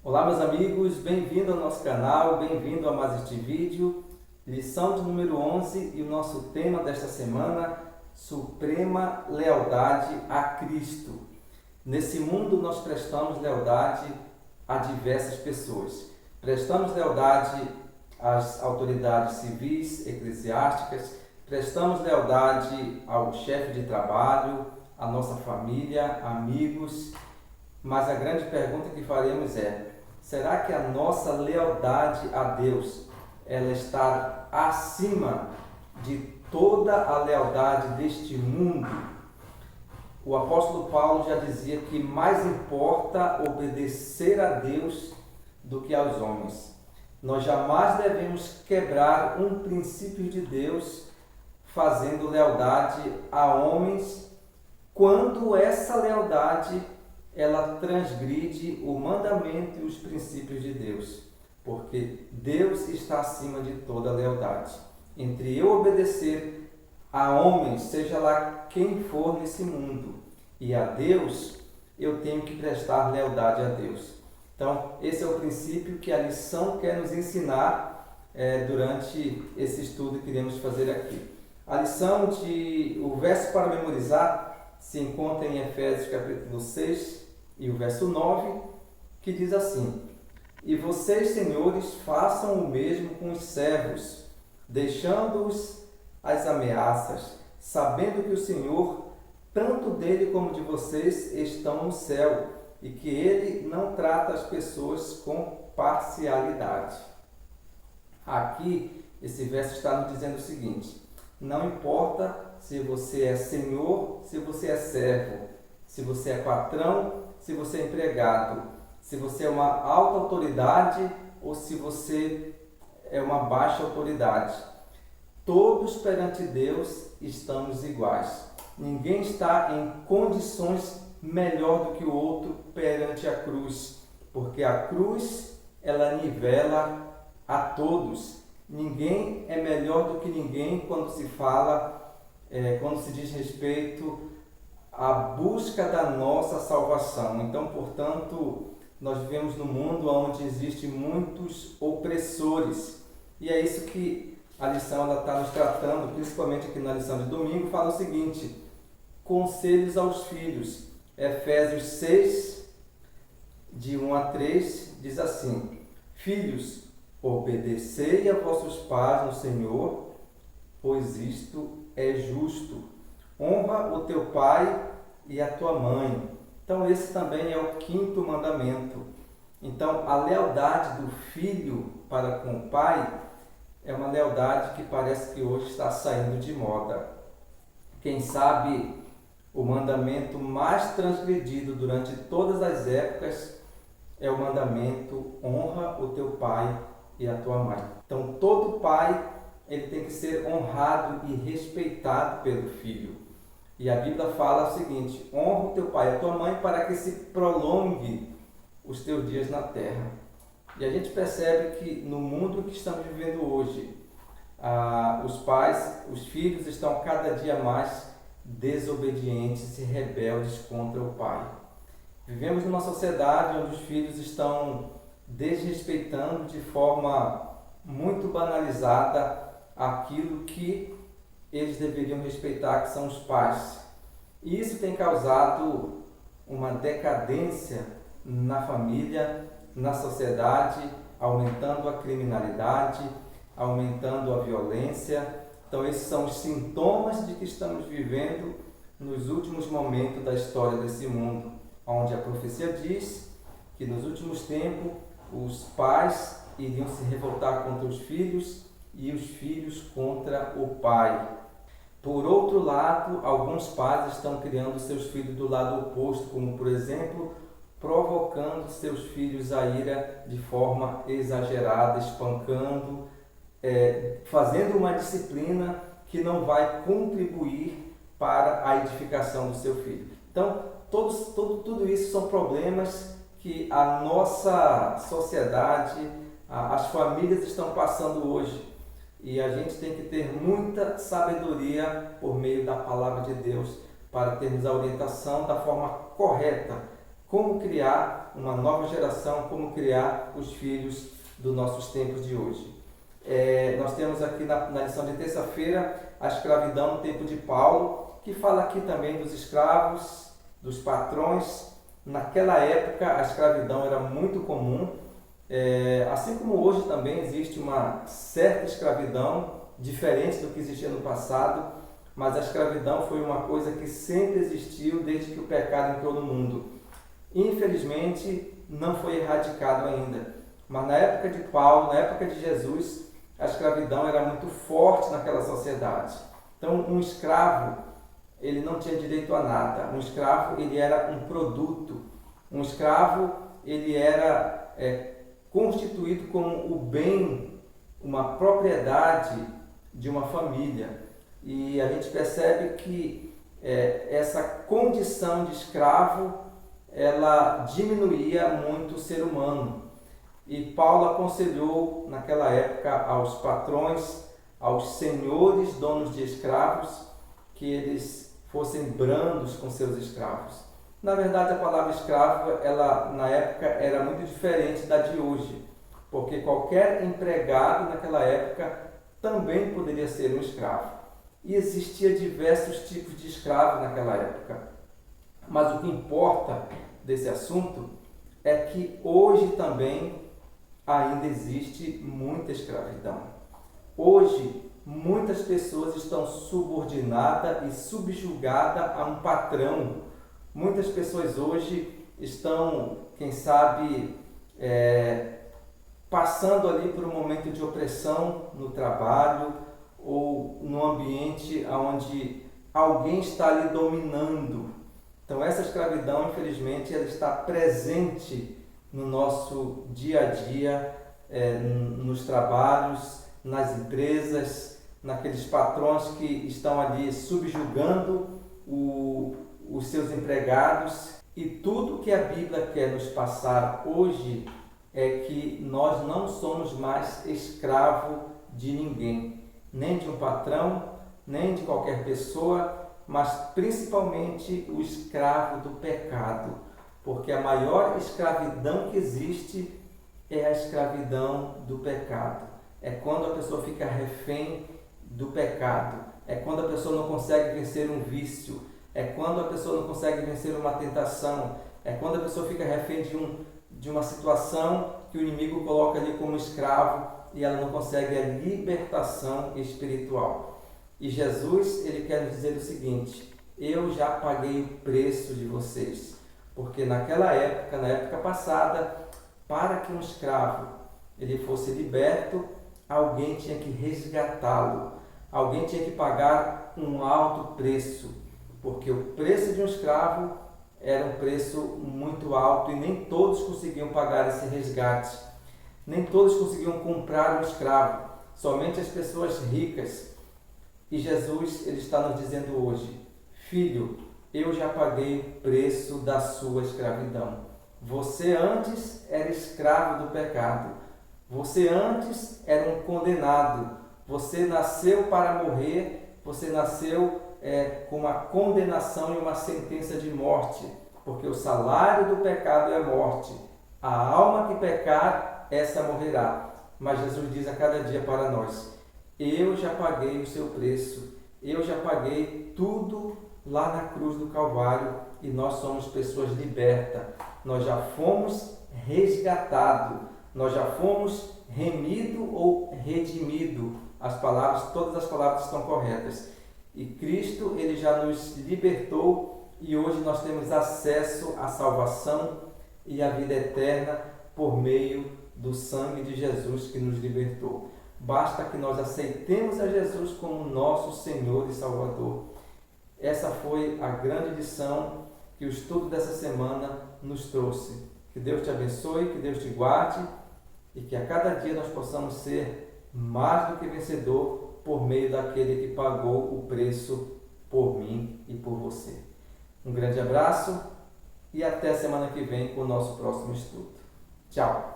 Olá meus amigos, bem-vindo ao nosso canal, bem-vindo a mais este vídeo, lição de número 11 e o nosso tema desta semana, Suprema Lealdade a Cristo. Nesse mundo nós prestamos lealdade a diversas pessoas, prestamos lealdade às autoridades civis, eclesiásticas, prestamos lealdade ao chefe de trabalho, à nossa família, amigos, mas a grande pergunta que faremos é: será que a nossa lealdade a Deus ela está acima de toda a lealdade deste mundo? O apóstolo Paulo já dizia que mais importa obedecer a Deus do que aos homens. Nós jamais devemos quebrar um princípio de Deus fazendo lealdade a homens quando essa lealdade ela transgride o mandamento e os princípios de Deus, porque Deus está acima de toda lealdade. Entre eu obedecer a homens, seja lá quem for nesse mundo, e a Deus, eu tenho que prestar lealdade a Deus. Então, esse é o princípio que a lição quer nos ensinar durante esse estudo que iremos fazer aqui. A lição o verso para memorizar se encontra em Efésios capítulo 6, e o verso 9, que diz assim: E vocês, senhores, façam o mesmo com os servos, deixando-os as ameaças, sabendo que o Senhor, tanto dele como de vocês, estão no céu, e que ele não trata as pessoas com parcialidade. Aqui, esse verso está nos dizendo o seguinte: não importa se você é senhor, se você é servo, se você é patrão, se você é empregado, se você é uma alta autoridade ou se você é uma baixa autoridade. Todos perante Deus estamos iguais. Ninguém está em condições melhor do que o outro perante a cruz, porque a cruz ela nivela a todos. Ninguém é melhor do que ninguém quando se fala, quando se diz respeito a busca da nossa salvação. Então, portanto, nós vivemos num mundo onde existem muitos opressores. E é isso que a lição está nos tratando, principalmente aqui na lição de domingo, fala o seguinte: conselhos aos filhos. Efésios 6, de 1 a 3, diz assim: Filhos, obedecei a vossos pais no Senhor, pois isto é justo. Honra o teu pai e a tua mãe. Então esse também é o quinto mandamento. Então a lealdade do filho para com o pai é uma lealdade que parece que hoje está saindo de moda. Quem sabe o mandamento mais transgredido durante todas as épocas é o mandamento: honra o teu pai e a tua mãe. Então todo pai ele tem que ser honrado e respeitado pelo filho. E a Bíblia fala o seguinte: honra o teu pai e a tua mãe para que se prolongue os teus dias na terra. E a gente percebe que no mundo que estamos vivendo hoje, os filhos estão cada dia mais desobedientes e rebeldes contra o pai. Vivemos numa sociedade onde os filhos estão desrespeitando de forma muito banalizada aquilo que eles deveriam respeitar, que são os pais. E isso tem causado uma decadência na família, na sociedade, aumentando a criminalidade, aumentando a violência. Então esses são os sintomas de que estamos vivendo nos últimos momentos da história desse mundo, onde a profecia diz que nos últimos tempos os pais iriam se revoltar contra os filhos e os filhos contra o pai. Por outro lado, alguns pais estão criando seus filhos do lado oposto, como por exemplo, provocando seus filhos à ira de forma exagerada, espancando, fazendo uma disciplina que não vai contribuir para a edificação do seu filho. Então, tudo isso são problemas que a nossa sociedade, as famílias estão passando hoje. E a gente tem que ter muita sabedoria por meio da palavra de Deus para termos a orientação da forma correta, como criar uma nova geração, como criar os filhos dos nossos tempos de hoje. Nós temos aqui na lição de terça-feira a escravidão no tempo de Paulo, que fala aqui também dos escravos, dos patrões. Naquela época a escravidão era muito comum, assim como hoje também existe uma certa escravidão, diferente do que existia no passado, mas a escravidão foi uma coisa que sempre existiu desde que o pecado entrou no mundo. Infelizmente não foi erradicado ainda, mas na época de Paulo, na época de Jesus, a escravidão era muito forte naquela sociedade. Então um escravo, ele não tinha direito a nada. Um escravo, ele era um produto. Um escravo, ele era constituído como o bem, uma propriedade de uma família. E a gente percebe que essa condição de escravo, ela diminuía muito o ser humano. E Paulo aconselhou naquela época aos patrões, aos senhores, donos de escravos, que eles fossem brandos com seus escravos. Na verdade, a palavra escravo, ela na época era muito diferente da de hoje, porque qualquer empregado naquela época também poderia ser um escravo. E existia diversos tipos de escravo naquela época. Mas o que importa desse assunto é que hoje também ainda existe muita escravidão. Hoje, muitas pessoas estão subordinadas e subjugadas a um patrão. Muitas pessoas hoje estão, quem sabe, passando ali por um momento de opressão no trabalho ou no ambiente onde alguém está lhe dominando. Então essa escravidão, infelizmente, ela está presente no nosso dia a dia, nos trabalhos, nas empresas, naqueles patrões que estão ali subjugando os seus empregados. E tudo que a Bíblia quer nos passar hoje é que nós não somos mais escravo de ninguém, nem de um patrão, nem de qualquer pessoa, mas principalmente o escravo do pecado, porque a maior escravidão que existe é a escravidão do pecado. É quando a pessoa fica refém do pecado, é quando a pessoa não consegue vencer um vício, é quando a pessoa não consegue vencer uma tentação, é quando a pessoa fica refém de uma situação que o inimigo coloca ali como escravo e ela não consegue a libertação espiritual. E Jesus, ele quer nos dizer o seguinte: eu já paguei o preço de vocês. Porque naquela época, na época passada, para que um escravo ele fosse liberto, alguém tinha que resgatá-lo. Alguém tinha que pagar um alto preço. Porque o preço de um escravo era um preço muito alto e nem todos conseguiam pagar esse resgate. Nem todos conseguiam comprar um escravo. Somente as pessoas ricas. E Jesus, ele está nos dizendo hoje: filho, eu já paguei o preço da sua escravidão. Você antes era escravo do pecado. Você antes era um condenado. Você nasceu para morrer. Você nasceu com uma condenação e uma sentença de morte. Porque o salário do pecado é a morte. A alma que pecar, essa morrerá. Mas Jesus diz a cada dia para nós: eu já paguei o seu preço, eu já paguei tudo lá na cruz do Calvário e nós somos pessoas libertas, nós já fomos resgatados, nós já fomos remido ou redimido. Todas as palavras estão corretas. E Cristo, ele já nos libertou e hoje nós temos acesso à salvação e à vida eterna por meio do sangue de Jesus que nos libertou. Basta que nós aceitemos a Jesus como nosso Senhor e Salvador. Essa foi a grande lição que o estudo dessa semana nos trouxe. Que Deus te abençoe, que Deus te guarde e que a cada dia nós possamos ser mais do que vencedor por meio daquele que pagou o preço por mim e por você. Um grande abraço e até semana que vem com o nosso próximo estudo. Tchau!